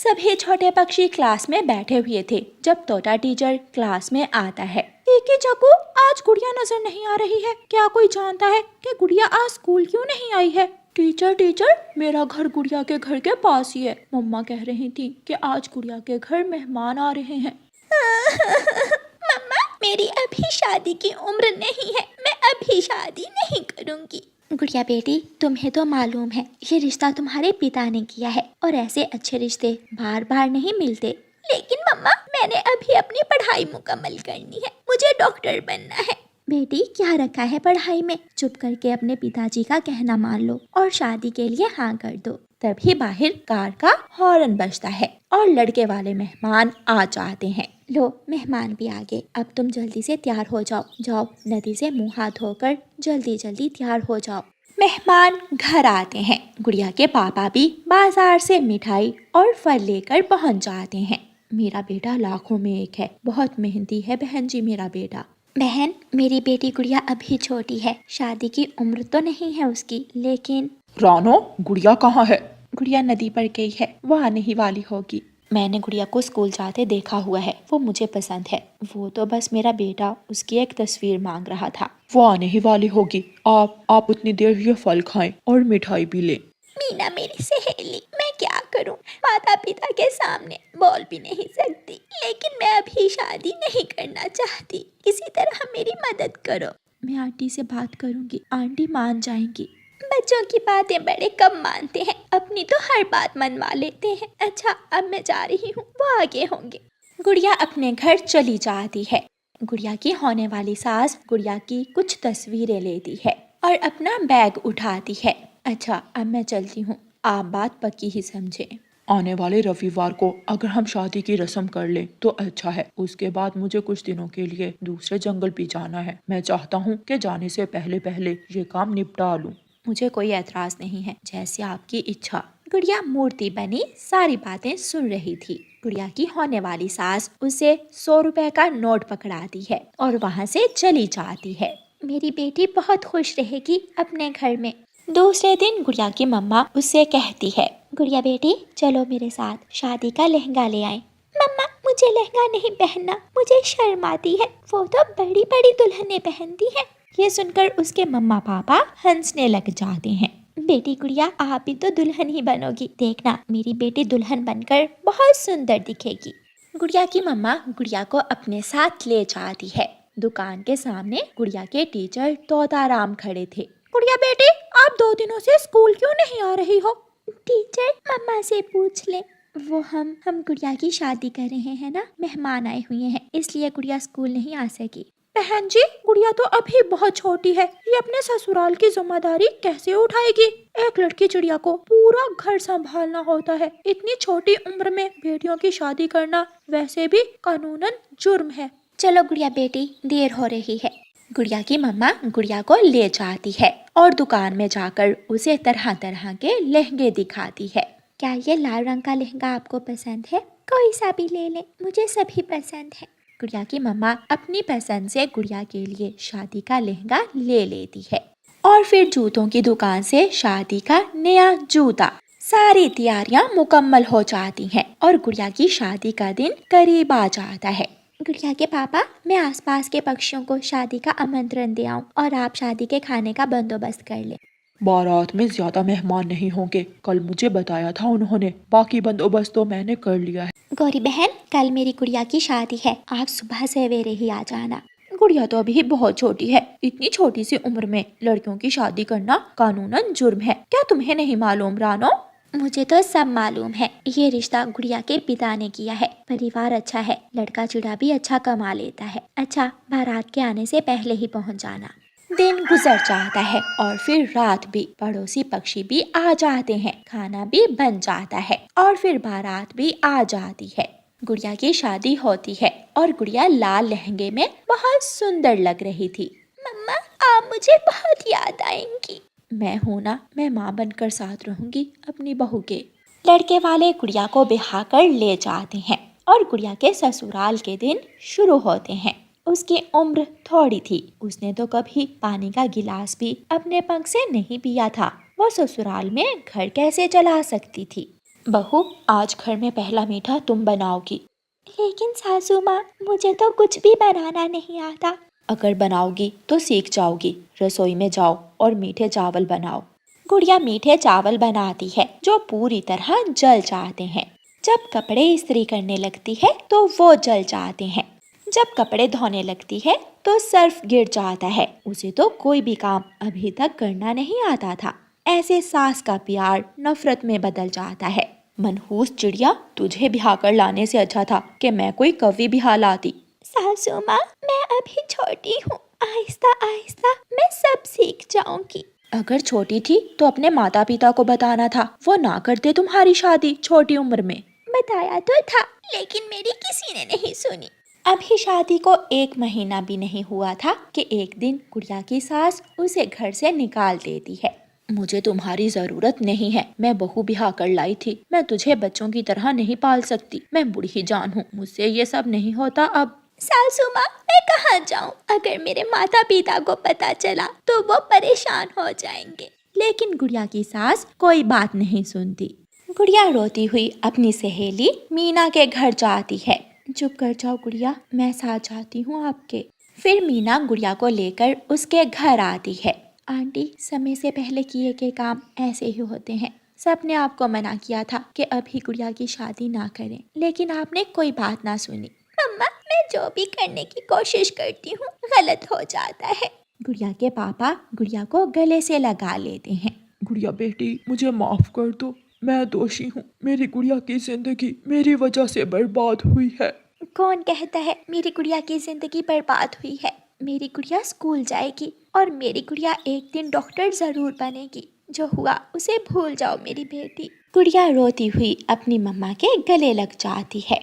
सभी छोटे पक्षी क्लास में बैठे हुए थे जब तोता टीचर क्लास में आता है। एके जग्गू, आज गुड़िया नजर नहीं आ रही है। क्या कोई जानता है कि गुड़िया आज स्कूल क्यों नहीं आई है? टीचर टीचर, मेरा घर गुड़िया के घर के पास ही है। मम्मा कह रही थी कि आज गुड़िया के घर मेहमान आ रहे हैं। मम्मा, मेरी अभी शादी की उम्र नहीं है, मैं अभी शादी नहीं करूँगी। गुड़िया बेटी, तुम्हें तो मालूम है ये रिश्ता तुम्हारे पिता ने किया है और ऐसे अच्छे रिश्ते बार बार नहीं मिलते। लेकिन मम्मा, मैंने अभी अपनी पढ़ाई मुकम्मल करनी है, मुझे डॉक्टर बनना है। बेटी, क्या रखा है पढ़ाई में? चुप करके अपने पिताजी का कहना मान लो और शादी के लिए हाँ कर दो। तभी बाहर कार का हॉर्न बजता है और लड़के वाले मेहमान आ जाते हैं। लो, मेहमान भी आ गए, अब तुम जल्दी से तैयार हो जाओ। जाओ, नदी से मुंह हाथ धोकर जल्दी जल्दी तैयार हो जाओ। मेहमान घर आते हैं। गुड़िया के पापा भी बाजार से मिठाई और फल लेकर पहुंच जाते हैं। मेरा बेटा लाखों में एक है, बहुत मेहनती है बहन जी मेरा बेटा। बहन, मेरी बेटी गुड़िया अभी छोटी है, शादी की उम्र तो नहीं है उसकी, लेकिन रानो, गुड़िया कहाँ है? गुड़िया नदी पर गई है, वो आने ही वाली होगी। मैंने गुड़िया को स्कूल जाते देखा हुआ है, वो मुझे पसंद है। वो तो बस मेरा बेटा उसकी एक तस्वीर मांग रहा था। वो आने ही वाली होगी। आप उतनी देर ये फल खाएं और मिठाई भी लें। मीना मेरी सहेली, मैं क्या करूं? माता पिता के सामने बोल भी नहीं सकती, लेकिन मैं अभी शादी नहीं करना चाहती, किसी तरह मेरी मदद करो। मैं आंटी से बात करूंगी, आंटी मान जाएंगी। बच्चों की बातें बड़े कम मानते हैं, अपनी तो हर बात मनवा लेते हैं। अच्छा, अब मैं जा रही हूँ, वो आगे होंगे। गुड़िया अपने घर चली जाती है। गुड़िया की होने वाली सास गुड़िया की कुछ तस्वीरें लेती है और अपना बैग उठाती है। अच्छा, अब मैं चलती हूँ, आप बात पक्की ही समझे। आने वाले रविवार को अगर हम शादी की रस्म कर लें तो अच्छा है। उसके बाद मुझे कुछ दिनों के लिए दूसरे जंगल भी जाना है। मैं चाहता हूँ कि जाने से पहले पहले ये काम निपटा लूँ। मुझे कोई एतराज नहीं है, जैसे आपकी इच्छा। गुड़िया मूर्ति बनी सारी बातें सुन रही थी। गुड़िया की होने वाली सास उसे 100 रुपए का नोट पकड़ाती है और वहाँ से चली जाती है। मेरी बेटी बहुत खुश रहेगी अपने घर में। दूसरे दिन गुड़िया की मम्मा उससे कहती है, गुड़िया बेटी, चलो मेरे साथ शादी का लहंगा ले आए। मम्मा, मुझे लहंगा नहीं पहनना, मुझे शर्म आती है, वो तो बड़ी बड़ी दुल्हनें पहनती हैं। ये सुनकर उसके मम्मा पापा हंसने लग जाते हैं। बेटी गुड़िया, आप भी तो दुल्हन ही बनोगी, देखना मेरी बेटी दुल्हन बनकर बहुत सुंदर दिखेगी। गुड़िया की मम्मा गुड़िया को अपने साथ ले जाती है। दुकान के सामने गुड़िया के टीचर तोताराम खड़े थे। गुड़िया बेटी, आप 2 दिनों से स्कूल क्यों नहीं आ रही हो? टीचर, मम्मा से पूछ ले। वो हम गुड़िया की शादी कर रहे हैं ना, मेहमान आए हुए हैं, इसलिए गुड़िया स्कूल नहीं आ सकी। बहन जी, गुड़िया तो अभी बहुत छोटी है, ये अपने ससुराल की जिम्मेदारी कैसे उठाएगी? एक लड़की चिड़िया को पूरा घर संभालना होता है, इतनी छोटी उम्र में बेटियों की शादी करना वैसे भी कानूनन जुर्म है। चलो गुड़िया बेटी, देर हो रही है। गुड़िया की मम्मा गुड़िया को ले जाती है और दुकान में जाकर उसे तरह तरह के लहंगे दिखाती है। क्या ये लाल रंग का लहंगा आपको पसंद है? कोई सा भी ले ले, मुझे सभी पसंद है। गुड़िया की मम्मा अपनी पसंद से गुड़िया के लिए शादी का लहंगा ले लेती है और फिर जूतों की दुकान से शादी का नया जूता। सारी तैयारियां मुकम्मल हो जाती हैं और गुड़िया की शादी का दिन करीब आ जाता है। गुड़िया के पापा, मैं आसपास के पक्षियों को शादी का आमंत्रण दे आऊं और आप शादी के खाने का बंदोबस्त कर ले। बारात में ज्यादा मेहमान नहीं होंगे, कल मुझे बताया था उन्होंने। बाकी बंदोबस्त तो मैंने कर लिया है। गौरी बहन, कल मेरी गुड़िया की शादी है, आप सुबह सवेरे ही आ जाना। गुड़िया तो अभी बहुत छोटी है, इतनी छोटी सी उम्र में लड़कियों की शादी करना कानूनन जुर्म है, क्या तुम्हें नहीं मालूम रानो? मुझे तो सब मालूम है, ये रिश्ता गुड़िया के पिता ने किया है। परिवार अच्छा है, लड़का चिड़ा भी अच्छा कमा लेता है। अच्छा, बारात के आने से पहले ही पहुँच जाना। दिन गुजर जाता है और फिर रात भी। पड़ोसी पक्षी भी आ जाते हैं, खाना भी बन जाता है और फिर बारात भी आ जाती है। गुड़िया की शादी होती है और गुड़िया लाल लहंगे में बहुत सुंदर लग रही थी। मम्मा, आप मुझे बहुत याद आएंगी। मैं हूँ ना, मैं माँ बनकर साथ रहूंगी अपनी बहू के। लड़के वाले गुड़िया को बिहा कर ले जाते हैं और गुड़िया के ससुराल के दिन शुरू होते हैं। उसकी उम्र थोड़ी थी, उसने तो कभी पानी का गिलास भी अपने पंख से नहीं पिया था। वो ससुराल में घर कैसे चला सकती थी? बहू, आज घर में पहला मीठा तुम बनाओगी। लेकिन सासू माँ, मुझे तो कुछ भी बनाना नहीं आता। अगर बनाओगी तो सीख जाओगी। रसोई में जाओ और मीठे चावल बनाओ। गुड़िया मीठे चावल बनाती है जो पूरी तरह जल जाते हैं। जब कपड़े इस्त्री करने लगती है तो वो जल जाते हैं। जब कपड़े धोने लगती है तो सर्फ गिर जाता है। उसे तो कोई भी काम अभी तक करना नहीं आता था। ऐसे सास का प्यार नफरत में बदल जाता है। मनहूस चिड़िया, तुझे ब्याह कर लाने से अच्छा था कि मैं कोई कवि ब्याह लाती। सासू माँ, मैं अभी छोटी हूँ, आहिस्ता आहिस्ता मैं सब सीख जाऊंगी। अगर छोटी थी तो अपने माता पिता को बताना था, वो ना करते तुम्हारी शादी छोटी उम्र में। बताया तो था, लेकिन मेरी किसी ने नहीं सुनी। अभी शादी को 1 महीना भी नहीं हुआ था कि एक दिन गुड़िया की सास उसे घर से निकाल देती है। मुझे तुम्हारी जरूरत नहीं है, मैं बहू ब्याह कर लाई थी। मैं तुझे बच्चों की तरह नहीं पाल सकती। मैं बूढ़ी जान हूँ, मुझसे ये सब नहीं होता अब। सासू माँ, मैं कहाँ जाऊँ? अगर मेरे माता पिता को पता चला तो वो परेशान हो जाएंगे। लेकिन गुड़िया की सास कोई बात नहीं सुनती। गुड़िया रोती हुई अपनी सहेली मीना के घर जाती है। चुप कर जाओ गुड़िया, मैं साथ जाती हूँ आपके। फिर मीना गुड़िया को लेकर उसके घर आती है। आंटी, समय से पहले किए के काम ऐसे ही होते हैं। सबने आपको मना किया था कि अभी गुड़िया की शादी ना करें, लेकिन आपने कोई बात ना सुनी। मम्मा, मैं जो भी करने की कोशिश करती हूँ गलत हो जाता है। गुड़िया के पापा गुड़िया को गले से लगा लेते हैं। गुड़िया बेटी, मुझे माफ कर दो। मैं दोषी हूँ। मेरी गुड़िया की जिंदगी मेरी वजह से बर्बाद हुई है। कौन कहता है मेरी गुड़िया की जिंदगी बर्बाद हुई है? मेरी गुड़िया स्कूल जाएगी और मेरी गुड़िया एक दिन डॉक्टर जरूर बनेगी। जो हुआ उसे भूल जाओ मेरी बेटी। गुड़िया रोती हुई अपनी मम्मा के गले लग जाती है।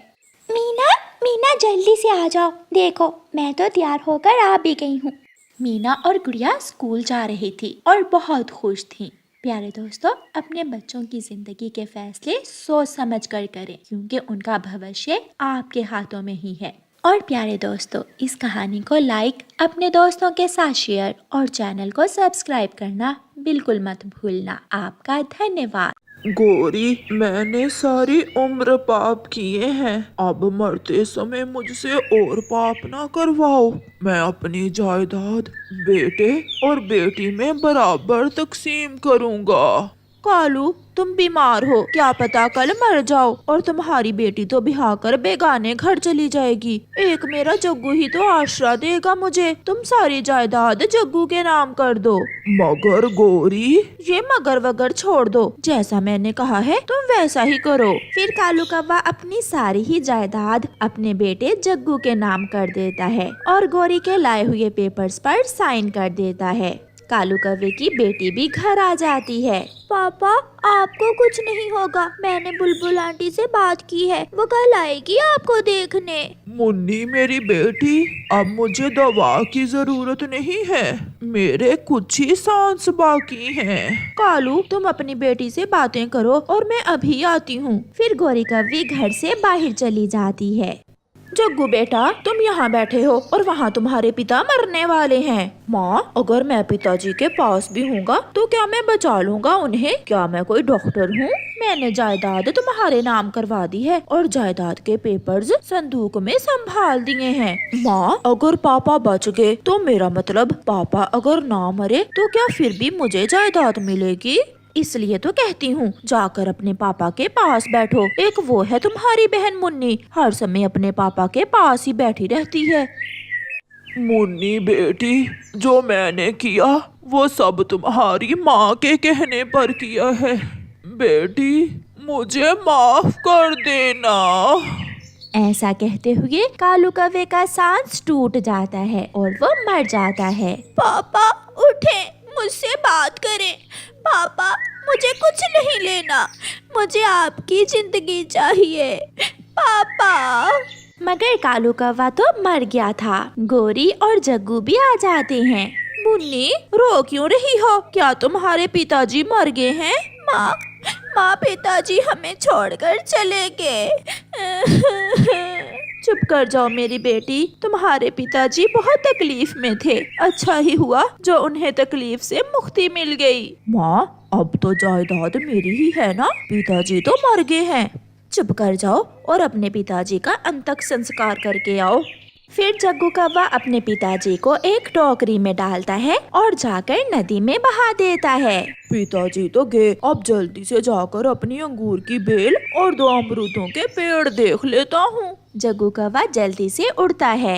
मीना, मीना जल्दी से आ जाओ, देखो मैं तो तैयार होकर आ भी गई हूँ। मीना और गुड़िया स्कूल जा रही थी और बहुत खुश थी। प्यारे दोस्तों, अपने बच्चों की जिंदगी के फैसले सोच समझ कर करें, क्योंकि उनका भविष्य आपके हाथों में ही है। और प्यारे दोस्तों, इस कहानी को लाइक, अपने दोस्तों के साथ शेयर और चैनल को सब्सक्राइब करना बिल्कुल मत भूलना। आपका धन्यवाद। गौरी, मैंने सारी उम्र पाप किए हैं। अब मरते समय मुझसे और पाप ना करवाओ। मैं अपनी जायदाद बेटे और बेटी में बराबर तकसीम करूंगा। कालू, तुम बीमार हो, क्या पता कल मर जाओ और तुम्हारी बेटी तो ब्याह कर बेगाने घर चली जाएगी। एक मेरा जग्गू ही तो आसरा देगा मुझे। तुम सारी जायदाद जग्गू के नाम कर दो। मगर गौरी, ये मगर वगर छोड़ दो। जैसा मैंने कहा है तुम वैसा ही करो। फिर कालू कौवा अपनी सारी ही जायदाद अपने बेटे जग्गू के नाम कर देता है और गौरी के लाए हुए पेपर्स पर साइन कर देता है। कालू कौवे की बेटी भी घर आ जाती है। पापा, आपको कुछ नहीं होगा, मैंने बुलबुल आंटी से बात की है, वो कल आएगी आपको देखने। मुन्नी मेरी बेटी, अब मुझे दवा की जरूरत नहीं है, मेरे कुछ ही सांस बाकी हैं। कालू, तुम अपनी बेटी से बातें करो और मैं अभी आती हूँ। फिर गौरी कौवी घर से बाहर चली जाती है। जग्गू बेटा, तुम यहाँ बैठे हो और वहाँ तुम्हारे पिता मरने वाले हैं। माँ, अगर मैं पिताजी के पास भी हूँगा तो क्या मैं बचा लूँगा उन्हें? क्या मैं कोई डॉक्टर हूँ? मैंने जायदाद तुम्हारे नाम करवा दी है और जायदाद के पेपर्स संदूक में संभाल दिए हैं। माँ, अगर पापा बच गए तो मेरा मतलब पापा अगर ना मरे तो क्या फिर भी मुझे जायदाद मिलेगी? इसलिए तो कहती हूँ, जाकर अपने पापा के पास बैठो। एक वो है तुम्हारी बहन मुन्नी, हर समय अपने पापा के पास ही बैठी रहती है। मुन्नी बेटी, जो मैंने किया वो सब तुम्हारी माँ के कहने पर किया है। बेटी, मुझे माफ कर देना। ऐसा कहते हुए कालू कौवे का सांस टूट जाता है और वो मर जाता है। पापा उठे, मुझसे बात करें। पापा, मुझे कुछ नहीं लेना, मुझे आपकी जिंदगी चाहिए। पापा। मगर कालू कौवा तो मर गया था। गौरी और जग्गू भी आ जाते हैं। मुन्नी, रो क्यों रही हो? क्या तुम्हारे पिताजी मर गए हैं? माँ, पिताजी हमें छोड़कर चले गए। चुप कर जाओ मेरी बेटी, तुम्हारे पिताजी बहुत तकलीफ में थे। अच्छा ही हुआ जो उन्हें तकलीफ से मुक्ति मिल गई। माँ, अब तो जायदाद मेरी ही है ना, पिताजी तो मर गए हैं। चुप कर जाओ और अपने पिताजी का अंतिम संस्कार करके आओ। फिर जग्गू कौवा अपने पिताजी को एक टोकरी में डालता है और जाकर नदी में बहा देता है। पिताजी तो गए, अब जल्दी से जाकर अपनी अंगूर की बेल और 2 अमरूदों के पेड़ देख लेता हूँ। जग्गू कौवा जल्दी से उड़ता है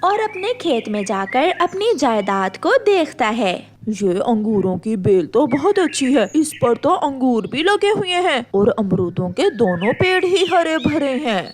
और अपने खेत में जाकर अपनी जायदाद को देखता है। ये अंगूरों की बेल तो बहुत अच्छी है, इस पर तो अंगूर भी लगे हुए हैं और अमरूदों के दोनों पेड़ ही हरे भरे हैं।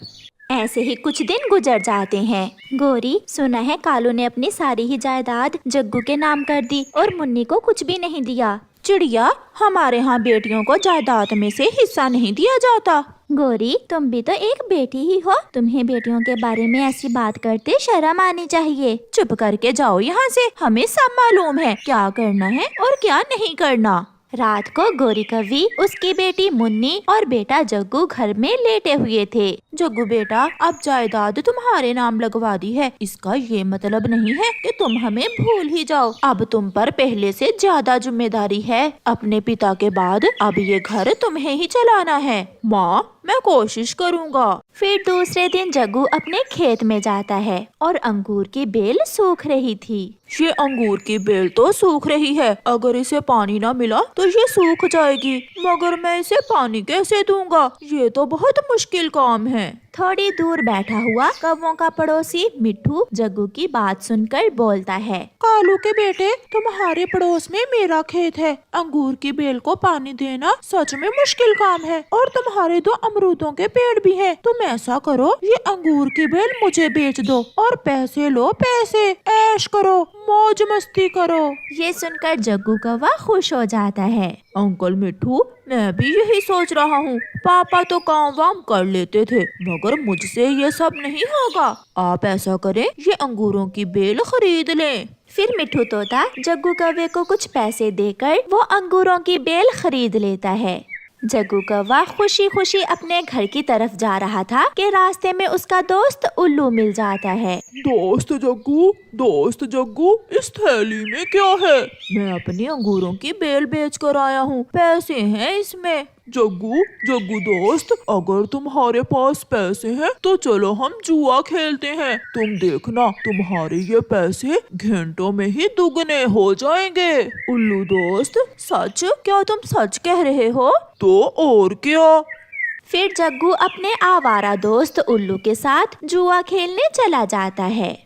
ऐसे ही कुछ दिन गुजर जाते हैं। गोरी, सुना है कालू ने अपनी सारी ही जायदाद जग्गू के नाम कर दी और मुन्नी को कुछ भी नहीं दिया। चिड़िया, हमारे यहाँ बेटियों को जायदाद में से हिस्सा नहीं दिया जाता। गोरी, तुम भी तो एक बेटी ही हो, तुम्हें बेटियों के बारे में ऐसी बात करते शर्म आनी चाहिए। चुप करके जाओ यहाँ से, हमें सब मालूम है क्या करना है और क्या नहीं करना। रात को गोरी कौवी, उसकी बेटी मुन्नी और बेटा जग्गू घर में लेटे हुए थे। जग्गू बेटा, अब जायदाद तुम्हारे नाम लगवा दी है, इसका ये मतलब नहीं है कि तुम हमें भूल ही जाओ। अब तुम पर पहले से ज्यादा जिम्मेदारी है। अपने पिता के बाद अब ये घर तुम्हें ही चलाना है। माँ, मैं कोशिश करूँगा। फिर दूसरे दिन जग्गू अपने खेत में जाता है और अंगूर की बेल सूख रही थी। ये अंगूर की बेल तो सूख रही है, अगर इसे पानी ना मिला तो ये सूख जाएगी, मगर मैं इसे पानी कैसे दूंगा? ये तो बहुत मुश्किल काम है। थोड़ी दूर बैठा हुआ कौवों का पड़ोसी मिट्ठू जग्गू की बात सुनकर बोलता है, कालू के बेटे, तुम्हारे पड़ोस में मेरा खेत है, अंगूर की बेल को पानी देना सच में मुश्किल काम है और तुम्हारे 2 अमरूदों के पेड़ भी हैं। तुम ऐसा करो, ये अंगूर की बेल मुझे बेच दो और पैसे लो, पैसे ऐश करो, मौज मस्ती करो। ये सुनकर जग्गू कौवा खुश हो जाता है। अंकल मिट्ठू, मैं भी यही सोच रहा हूँ। पापा तो काम वाम कर लेते थे, मगर मुझसे ये सब नहीं होगा। आप ऐसा करें, ये अंगूरों की बेल खरीद लें। फिर मिट्ठू तोता जग्गू कौवे को कुछ पैसे देकर वो अंगूरों की बेल खरीद लेता है। जग्गू कौवा खुशी खुशी अपने घर की तरफ जा रहा था कि रास्ते में उसका दोस्त उल्लू मिल जाता है। दोस्त जग्गू, इस थैली में क्या है? मैं अपनी अंगूरों की बेल बेच कर आया हूँ, पैसे हैं इसमें। जग्गू दोस्त, अगर तुम्हारे पास पैसे हैं तो चलो हम जुआ खेलते हैं। तुम देखना, तुम्हारे ये पैसे घंटों में ही दुगने हो जाएंगे। उल्लू दोस्त, सच? क्या तुम सच कह रहे हो? तो और क्या। फिर जग्गू अपने आवारा दोस्त उल्लू के साथ जुआ खेलने चला जाता है।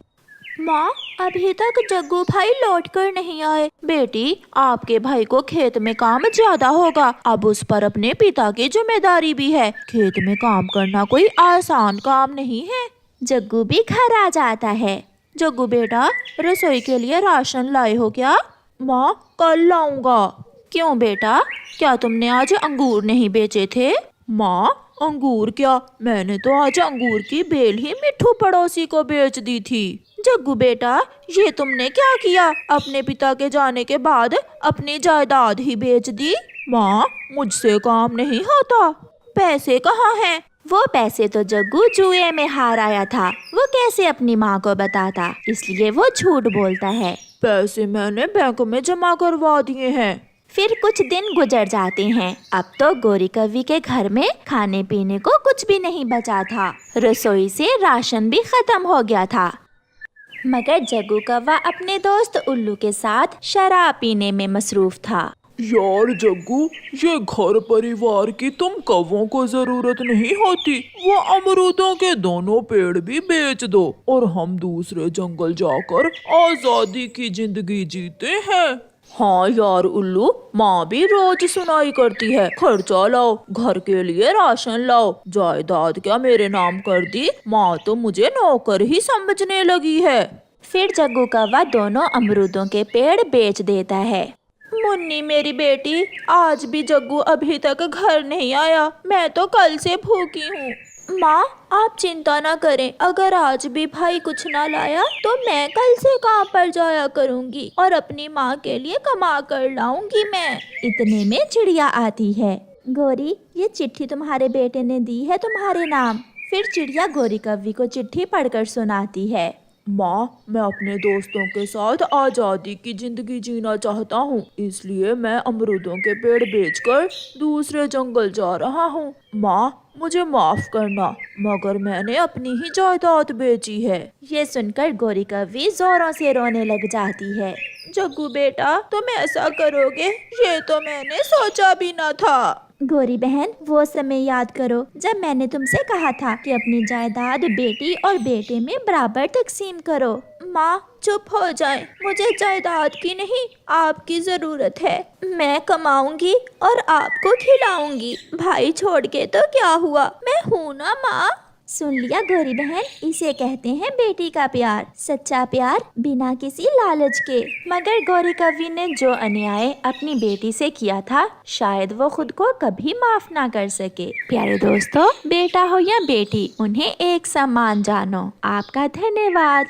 माँ, अभी तक जग्गू भाई लौट कर नहीं आए। बेटी, आपके भाई को खेत में काम ज्यादा होगा, अब उस पर अपने पिता की जिम्मेदारी भी है। खेत में काम करना कोई आसान काम नहीं है। जग्गू भी घर आ जाता है। जग्गू बेटा, रसोई के लिए राशन लाए हो क्या? माँ, कल लाऊंगा। क्यों बेटा, क्या तुमने आज अंगूर नहीं बेचे थे? माँ, अंगूर क्या, मैंने तो आज अंगूर की बेल ही मिट्ठू पड़ोसी को बेच दी थी। जग्गू बेटा, ये तुमने क्या किया? अपने पिता के जाने के बाद अपनी जायदाद ही बेच दी। माँ, मुझसे काम नहीं होता। पैसे कहाँ हैं? वो पैसे तो जग्गू जुए में हार आया था, वो कैसे अपनी माँ को बताता, इसलिए वो झूठ बोलता है। पैसे मैंने बैंक में जमा करवा दिए हैं। फिर कुछ दिन गुजर जाते हैं। अब तो गोरी कौवी के घर में खाने पीने को कुछ भी नहीं बचा था, रसोई से राशन भी खत्म हो गया था। मगर जग्गू कौवा अपने दोस्त उल्लू के साथ शराब पीने में मसरूफ था। यार जग्गू, ये घर परिवार की तुम कौवों को जरूरत नहीं होती। वो अमरूदों के दोनों पेड़ भी बेच दो और हम दूसरे जंगल जाकर आजादी की जिंदगी जीते हैं। हाँ यार उल्लू, माँ भी रोज सुनाई करती है, खर्चा लाओ, घर के लिए राशन लाओ। जायदाद क्या मेरे नाम कर दी? माँ तो मुझे नौकर ही समझने लगी है। फिर जग्गू कौवा दोनों अमरूदों के पेड़ बेच देता है। मुन्नी मेरी बेटी, आज भी जग्गू अभी तक घर नहीं आया, मैं तो कल से भूखी हूँ। माँ, आप चिंता ना करें, अगर आज भी भाई कुछ ना लाया तो मैं कल से काम पर जाया करूँगी और अपनी माँ के लिए कमा कर लाऊंगी मैं। इतने में चिड़िया आती है। गोरी, ये चिट्ठी तुम्हारे बेटे ने दी है तुम्हारे नाम। फिर चिड़िया गोरी कौवी को चिट्ठी पढ़कर सुनाती है। माँ, मैं अपने दोस्तों के साथ आजादी की जिंदगी जीना चाहता हूँ, इसलिए मैं अमरूदों के पेड़ बेचकर दूसरे जंगल जा रहा हूँ। माँ, मुझे माफ करना, मगर मैंने अपनी ही जायदाद बेची है। ये सुनकर गौरी कव्वी जोरों से रोने लग जाती है। जग्गू बेटा, तुम ऐसा करोगे, ये तो मैंने सोचा भी न था। गौरी बहन, वो समय याद करो जब मैंने तुमसे कहा था कि अपनी जायदाद बेटी और बेटे में बराबर तकसीम करो। माँ, चुप हो जाए, मुझे जायदाद की नहीं, आपकी जरूरत है। मैं कमाऊंगी और आपको खिलाऊंगी। भाई छोड़ के तो क्या हुआ, मैं हूँ ना माँ। सुन लिया गौरी बहन, इसे कहते हैं बेटी का प्यार, सच्चा प्यार बिना किसी लालच के। मगर गौरी कव्वी ने जो अन्याय अपनी बेटी से किया था, शायद वो खुद को कभी माफ ना कर सके। प्यारे दोस्तों, बेटा हो या बेटी, उन्हें एक समान जानो। आपका धन्यवाद।